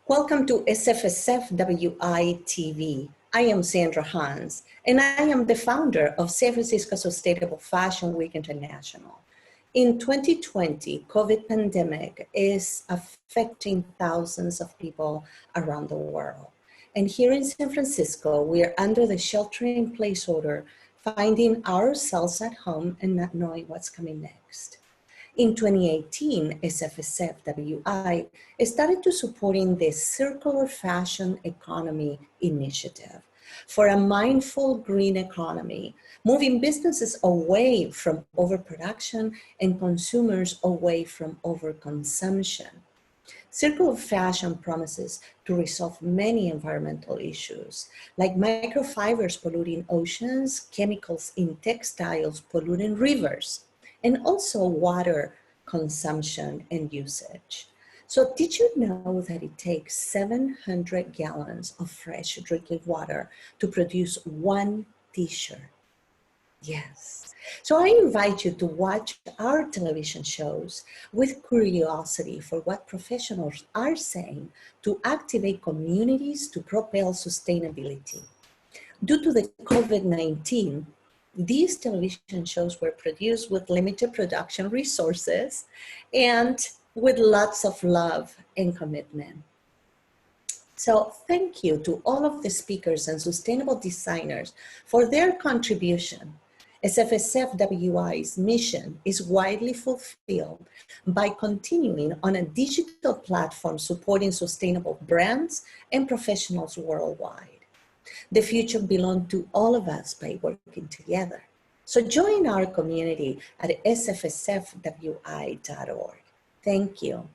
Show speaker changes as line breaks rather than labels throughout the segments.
Welcome to SFSFWI TV. I am Sandra Hans, and I am the founder of San Francisco Sustainable Fashion Week International. In 2020, COVID pandemic is affecting thousands of people around the world. And here in San Francisco, we are under the shelter-in-place order, finding ourselves at home and not knowing what's coming next. In 2018, SFSFWI started to supporting the Circular Fashion Economy Initiative for a mindful green economy, moving businesses away from overproduction and consumers away from overconsumption. Circular fashion promises to resolve many environmental issues, like microfibers polluting oceans, chemicals in textiles polluting rivers, and also water consumption and usage. So did you know that it takes 700 gallons of fresh drinking water to produce one t-shirt? Yes. So I invite you to watch our television shows with curiosity for what professionals are saying to activate communities to propel sustainability. Due to the COVID-19, these television shows were produced with limited production resources and with lots of love and commitment. So thank you to all of the speakers and sustainable designers for their contribution. SFSFWI's mission is widely fulfilled by continuing on a digital platform supporting sustainable brands and professionals worldwide. The future belongs to all of us by working together. So join our community at sfsfwi.org. Thank you.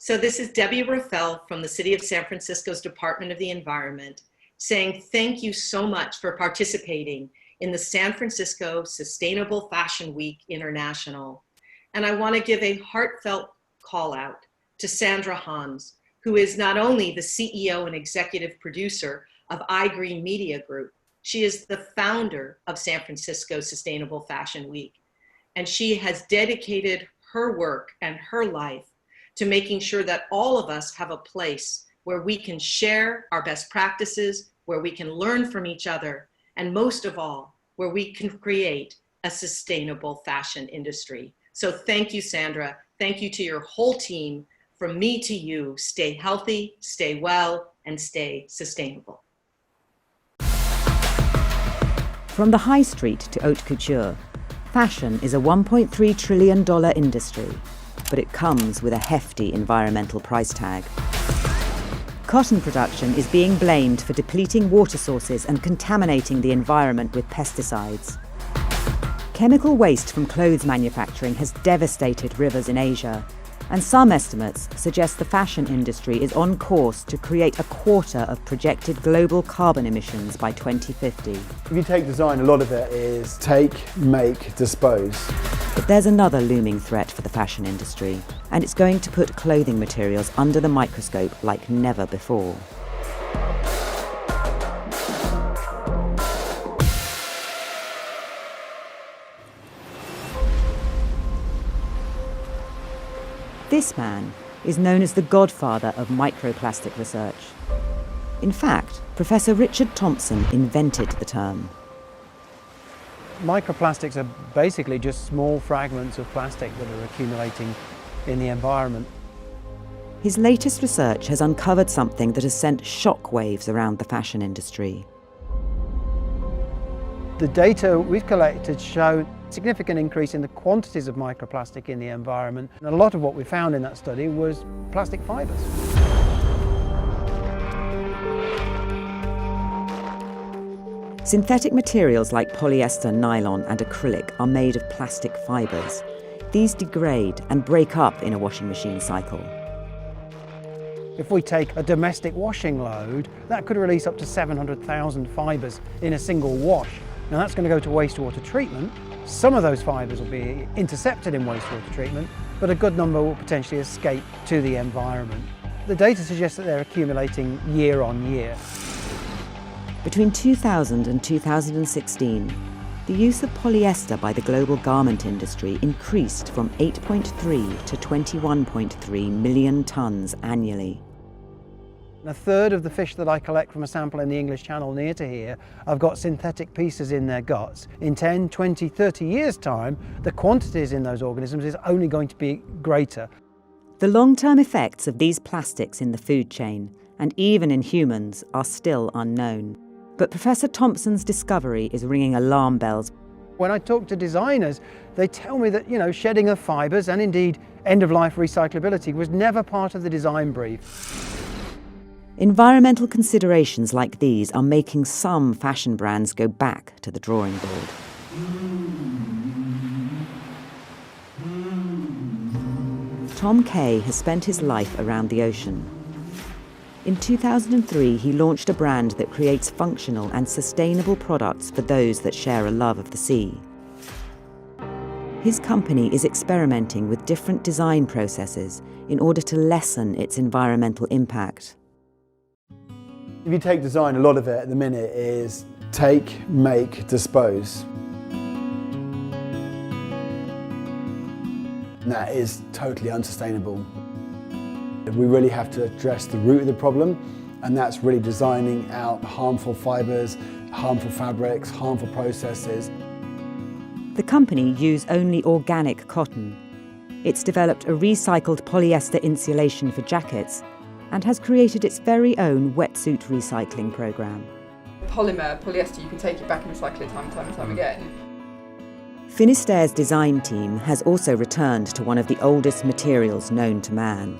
So this is Debbie Raffel from the City of San Francisco's Department of the Environment saying thank you so much for participating in the San Francisco Sustainable Fashion Week International. And I want to give a heartfelt call out to Sandra Hans, who is not only the CEO and executive producer of iGreen Media Group, she is the founder of San Francisco Sustainable Fashion Week. And she has dedicated her work and her life to making sure that all of us have a place where we can share our best practices, where we can learn from each other, and most of all, where we can create a sustainable fashion industry. So thank you, Sandra. Thank you to your whole team. From me to you, stay healthy, stay well, and stay sustainable.
From the high street to haute couture, fashion is a $1.3 trillion industry. But it comes with a hefty environmental price tag. Cotton production is being blamed for depleting water sources and contaminating the environment with pesticides. Chemical waste from clothes manufacturing has devastated rivers in Asia, and some estimates suggest the fashion industry is on course to create a quarter of projected global carbon emissions by 2050.
If you take design, a lot of it is take, make, dispose.
But there's another looming threat for the fashion industry, and it's going to put clothing materials under the microscope like never before. This man is known as the godfather of microplastic research. In fact, Professor Richard Thompson invented the term.
Microplastics are basically just small fragments of plastic that are accumulating in the environment.
His latest research has uncovered something that has sent shockwaves around the fashion industry.
The data we've collected show a significant increase in the quantities of microplastic in the environment. And a lot of what we found in that study was plastic fibres.
Synthetic materials like polyester, nylon and acrylic are made of plastic fibres. These degrade and break up in a washing machine cycle.
If we take a domestic washing load, that could release up to 700,000 fibres in a single wash. Now that's going to go to wastewater treatment. Some of those fibres will be intercepted in wastewater treatment, but a good number will potentially escape to the environment. The data suggests that they're accumulating year on year.
Between 2000 and 2016, the use of polyester by the global garment industry increased from 8.3 to 21.3 million tonnes annually.
A third of the fish that I collect from a sample in the English Channel near to here have got synthetic pieces in their guts. In 10, 20, 30 years' time, the quantities in those organisms is only going to be greater.
The long-term effects of these plastics in the food chain, and even in humans, are still unknown. But Professor Thompson's discovery is ringing alarm bells.
When I talk to designers, they tell me that, shedding of fibres and indeed end-of-life recyclability was never part of the design brief.
Environmental considerations like these are making some fashion brands go back to the drawing board. Tom Kay has spent his life around the ocean. In 2003, he launched a brand that creates functional and sustainable products for those that share a love of the sea. His company is experimenting with different design processes in order to lessen its environmental impact.
If you take design, a lot of it at the minute is take, make, dispose. And that is totally unsustainable. We really have to address the root of the problem, and that's really designing out harmful fibres, harmful fabrics, harmful processes.
The company use only organic cotton. It's developed a recycled polyester insulation for jackets and has created its very own wetsuit recycling program.
Polyester, you can take it back and recycle it time and time again.
Finisterre's design team has also returned to one of the oldest materials known to man.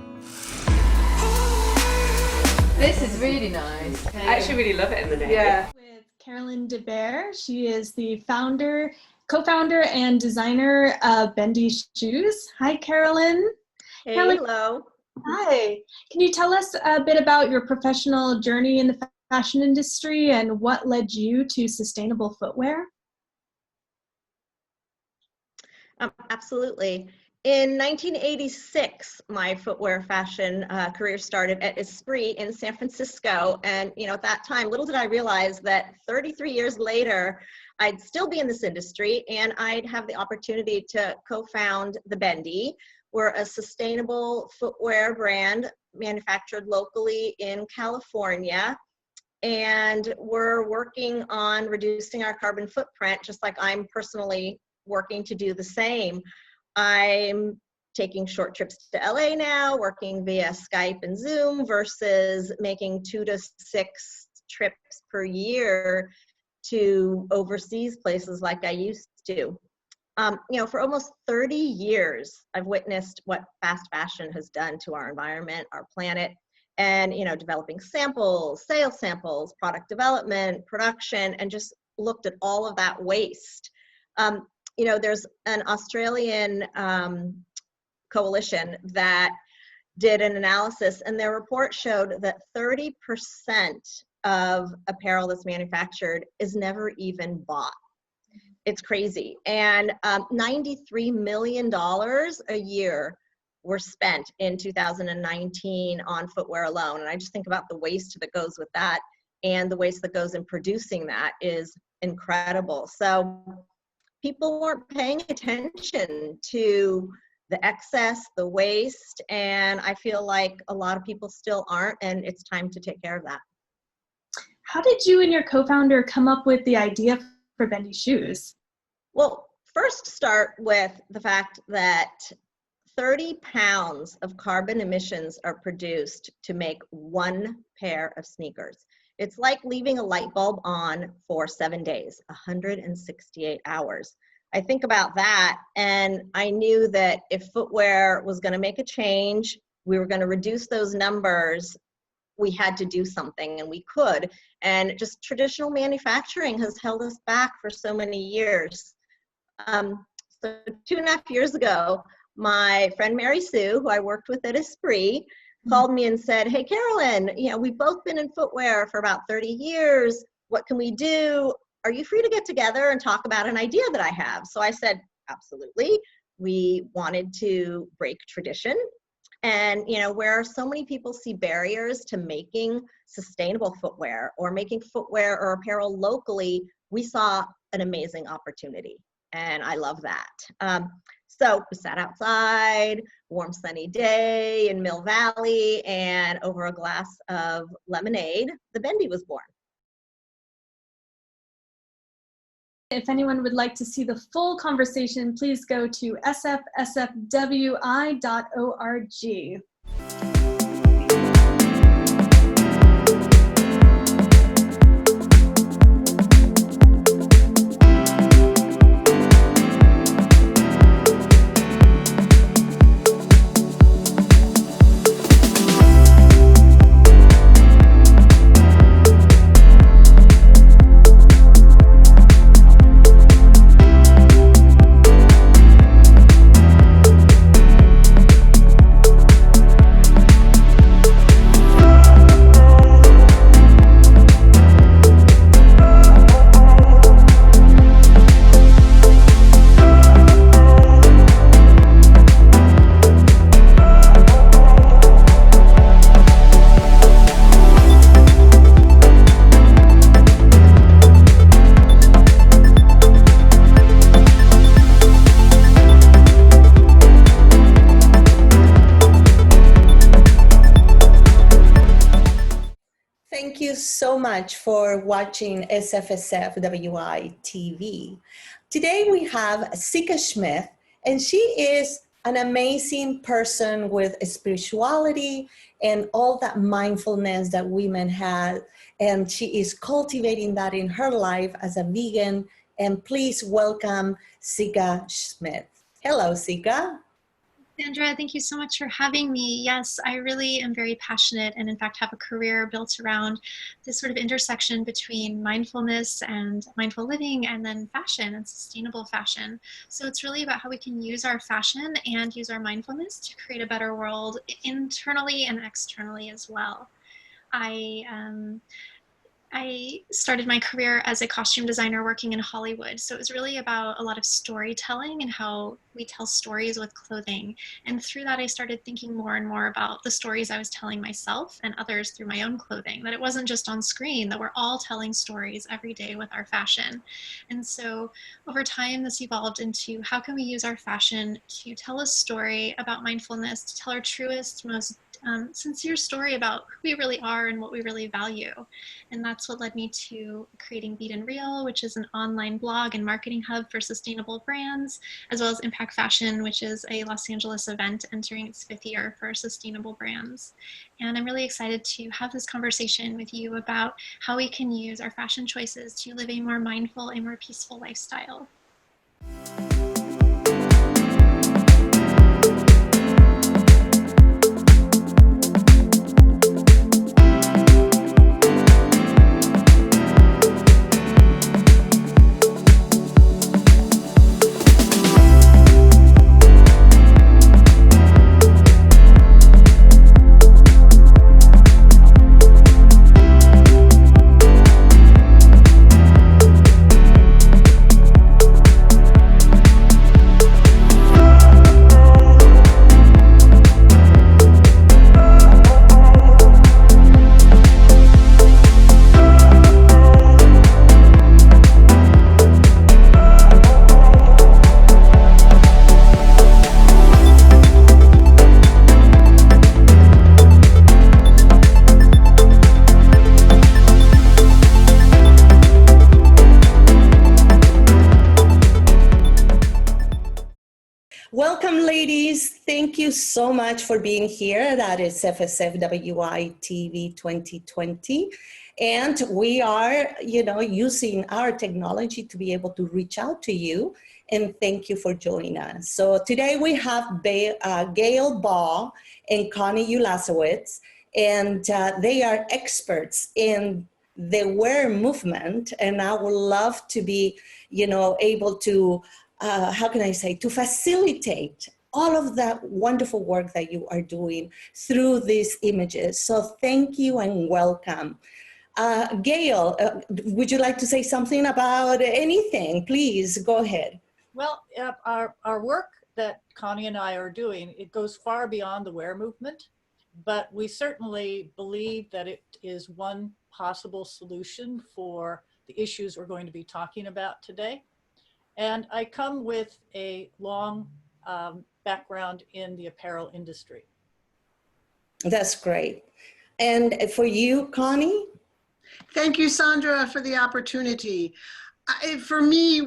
This is really nice. I actually really love it in the day. Yeah.
With Carolyn DeBear. She is the co-founder and designer of Bendy Shoes. Hi, Carolyn.
Hey,
Carolyn,
hello.
hi. Can you tell us a bit about your professional journey in the fashion industry and what led you to sustainable footwear?
Absolutely. In 1986, my footwear fashion career started at Esprit in San Francisco. And, at that time, little did I realize that 33 years later, I'd still be in this industry and I'd have the opportunity to co-found the Bendy. We're a sustainable footwear brand manufactured locally in California. And we're working on reducing our carbon footprint, just like I'm personally working to do the same. I'm taking short trips to LA now, working via Skype and Zoom versus making 2 to 6 trips per year to overseas places like I used to. For almost 30 years, I've witnessed what fast fashion has done to our environment, our planet, and, developing samples, sales samples, product development, production, and just looked at all of that waste. There's an Australian coalition that did an analysis, and their report showed that 30% of apparel that's manufactured is never even bought. It's crazy. And $93 million a year were spent in 2019 on footwear alone. And I just think about the waste that goes with that, and the waste that goes in producing that is incredible. So people weren't paying attention to the excess, the waste, and I feel like a lot of people still aren't, and it's time to take care of that.
How did you and your co-founder come up with the idea for Bendy Shoes?
Well, first start with the fact that 30 pounds of carbon emissions are produced to make 1 pair of sneakers. It's like leaving a light bulb on for 7 days, 168 hours. I think about that, and I knew that if footwear was going to make a change, we were going to reduce those numbers, we had to do something, and we could. And just traditional manufacturing has held us back for so many years. So 2.5 years ago, my friend Mary Sue, who I worked with at Esprit, called me and said, hey, Carolyn, we've both been in footwear for about 30 years. What can we do? Are you free to get together and talk about an idea that I have? So I said, absolutely. We wanted to break tradition. And, where so many people see barriers to making sustainable footwear or making footwear or apparel locally, we saw an amazing opportunity. And I love that. So we sat outside, warm sunny day in Mill Valley, and over a glass of lemonade, the Bendy was born.
If anyone would like to see the full conversation, please go to sfsfwi.org.
Thank you so much for watching SFSFWI TV. Today we have Sika Smith, and she is an amazing person with spirituality and all that mindfulness that women have, and she is cultivating that in her life as a vegan. And please welcome Sika Smith. Hello, Sika.
Sandra, thank you so much for having me. Yes, I really am very passionate and in fact have a career built around this sort of intersection between mindfulness and mindful living and then fashion and sustainable fashion. So it's really about how we can use our fashion and use our mindfulness to create a better world internally and externally as well. I started my career as a costume designer working in Hollywood. So it was really about a lot of storytelling and how we tell stories with clothing. And through that, I started thinking more and more about the stories I was telling myself and others through my own clothing, that it wasn't just on screen, that we're all telling stories every day with our fashion. And so over time, this evolved into how can we use our fashion to tell a story about mindfulness, to tell our truest, most sincere story about who we really are and what we really value. And that's what led me to creating Beat and Real, which is an online blog and marketing hub for sustainable brands, as well as Impact Fashion, which is a Los Angeles event entering its 5th year for sustainable brands. And I'm really excited to have this conversation with you about how we can use our fashion choices to live a more mindful, a more peaceful lifestyle.
Welcome, ladies. Thank you so much for being here. That is SFSFWI TV 2020. And we are, using our technology to be able to reach out to you. And thank you for joining us. So today we have Gail Ball and Connie Ulasowitz, and they are experts in the wear movement. And I would love to be, able to to facilitate all of that wonderful work that you are doing through these images. So thank you and welcome. Gail, would you like to say something about anything? Please go ahead.
Well, our work that Connie and I are doing, it goes far beyond the wear movement, but we certainly believe that it is one possible solution for the issues we're going to be talking about today. And I come with a long background in the apparel industry.
That's great. And for you, Connie?
Thank you, Sandra, for the opportunity. For me,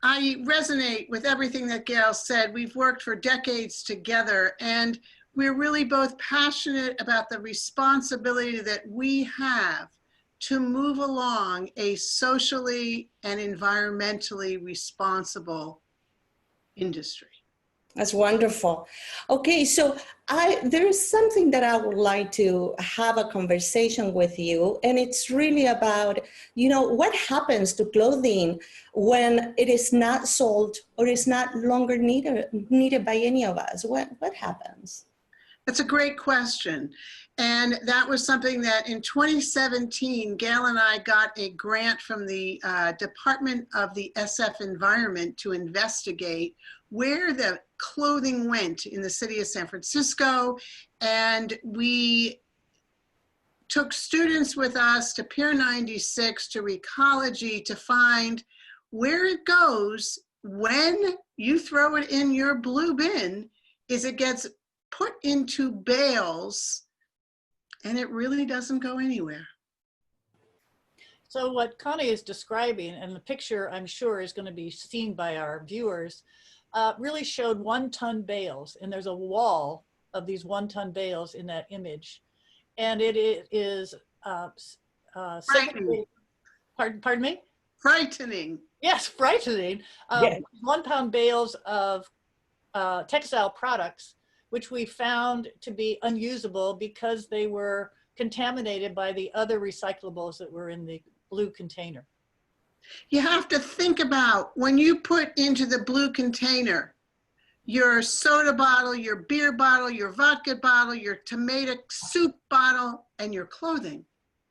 I resonate with everything that Gail said. We've worked for decades together, and we're really both passionate about the responsibility that we have to move along a socially and environmentally responsible industry.
That's wonderful. Okay, so there is something that I would like to have a conversation with you, and it's really about, what happens to clothing when it is not sold or is not longer needed by any of us? What happens?
That's a great question. And that was something that in 2017, Gail and I got a grant from the Department of the SF Environment to investigate where the clothing went in the city of San Francisco. And we took students with us to Pier 96, to Recology, to find where it goes when you throw it in your blue bin is it gets put into bales and it really doesn't go anywhere.
So what Connie is describing, and the picture I'm sure is going to be seen by our viewers, really showed 1-ton bales, and there's a wall of these 1-ton bales in that image, and it is
Frightening.
Pardon me?
Frightening.
Yes, frightening.
Yes.
1-pound bales of textile products, which we found to be unusable because they were contaminated by the other recyclables that were in the blue container.
You have to think about when you put into the blue container your soda bottle, your beer bottle, your vodka bottle, your tomato soup bottle, and your clothing.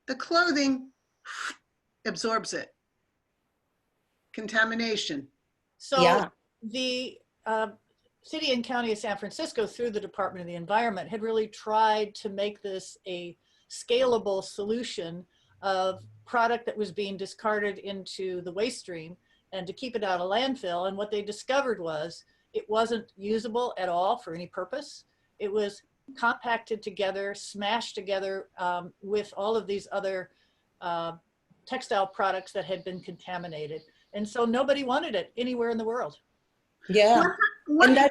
The clothing absorbs it. Contamination.
So
Yeah.
the City and County of San Francisco, through the Department of the Environment, had really tried to make this a scalable solution of product that was being discarded into the waste stream and to keep it out of landfill. And what they discovered was it wasn't usable at all for any purpose. It was compacted together, smashed together with all of these other textile products that had been contaminated. And so nobody wanted it anywhere in the world.
Yeah. And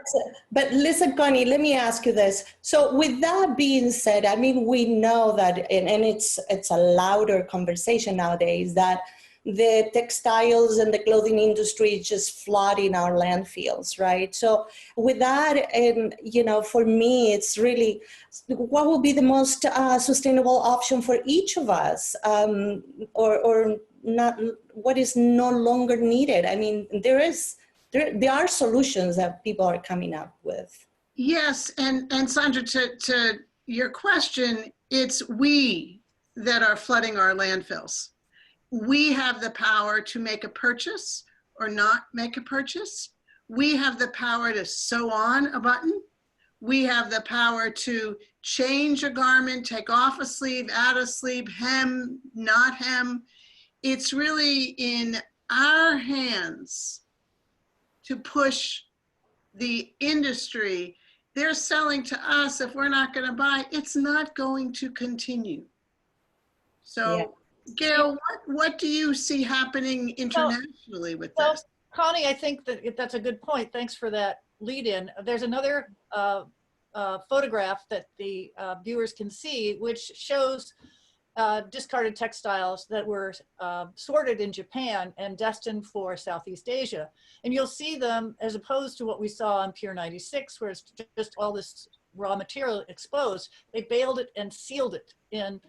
but listen, Connie, let me ask you this. So with that being said, I mean, we know that, and it's a louder conversation nowadays, that the textiles and the clothing industry is just flooding our landfills, right? So with that, and for me, it's really, what will be the most sustainable option for each of us, or not? What is no longer needed? I mean, there are solutions that people are coming up with.
Yes, and Sandra, to your question, it's we that are flooding our landfills. We have the power to make a purchase or not make a purchase. We have the power to sew on a button. We have the power to change a garment, take off a sleeve, add a sleeve, hem, not hem. It's really in our hands to push the industry. They're selling to us. If we're not going to buy, it's not going to continue. So, yeah. Gail, what do you see happening internationally with this?
Connie, I think that that's a good point. Thanks for that lead in. There's another photograph that the viewers can see, which shows discarded textiles that were sorted in Japan and destined for Southeast Asia. And you'll see them as opposed to what we saw on Pier 96, where it's just all this raw material exposed. They baled it and sealed it in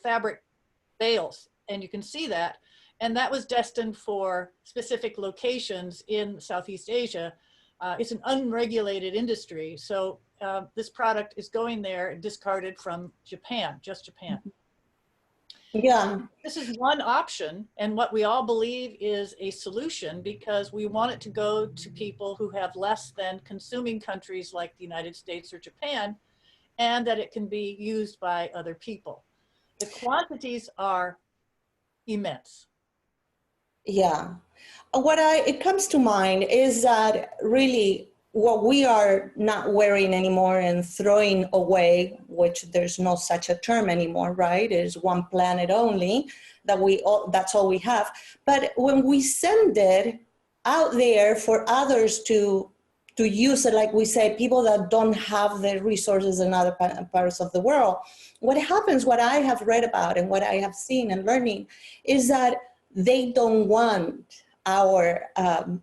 fabric bales, and you can see that. And that was destined for specific locations in Southeast Asia. It's an unregulated industry. So this product is going there and discarded from Japan, just Japan.
Yeah.
This is one option, and what we all believe is a solution, because we want it to go to people who have less than consuming countries like the United States or Japan, and that it can be used by other people. The quantities are immense.
Yeah. It comes to mind is that really what we are not wearing anymore and throwing away, which there's no such a term anymore, right? It is one planet only, that's all we have. But when we send it out there for others to use it, like we say, people that don't have the resources in other parts of the world, what happens, what I have read about and what I have seen and learning is that they don't want our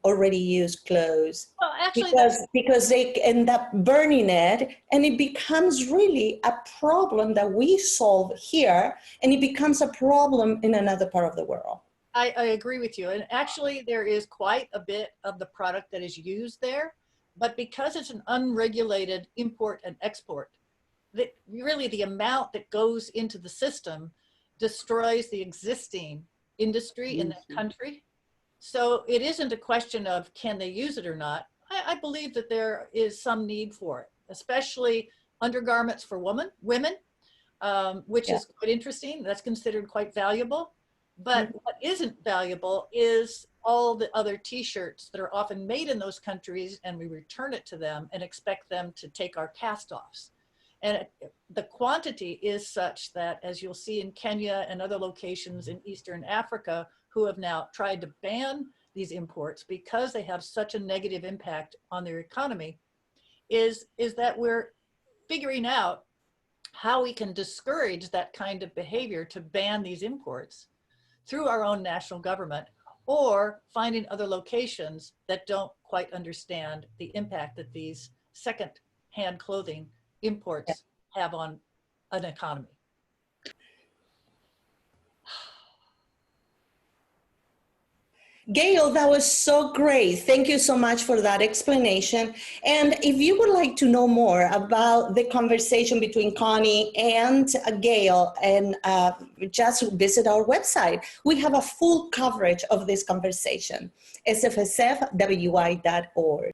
already used clothes.
Well, actually,
because they end up burning it, and it becomes really a problem that we solve here, and it becomes a problem in another part of the world.
I agree with you. And actually, there is quite a bit of the product that is used there, but because it's an unregulated import and export, really the amount that goes into the system destroys the existing industry in that country. So it isn't a question of can they use it or not. I believe that there is some need for it, especially undergarments for women, which is quite interesting. That's considered quite valuable. But what isn't valuable is all the other t-shirts that are often made in those countries, and we return it to them and expect them to take our cast-offs. And the quantity is such that, as you'll see in Kenya and other locations in Eastern Africa, who have now tried to ban these imports because they have such a negative impact on their economy, is that we're figuring out how we can discourage that kind of behavior to ban these imports through our own national government, or finding other locations that don't quite understand the impact that these second-hand clothing imports have on an economy.
Gail, that was so great. Thank you so much for that explanation. And if you would like to know more about the conversation between Connie and Gail, and just visit our website. We have a full coverage of this conversation, SFSFWI.org.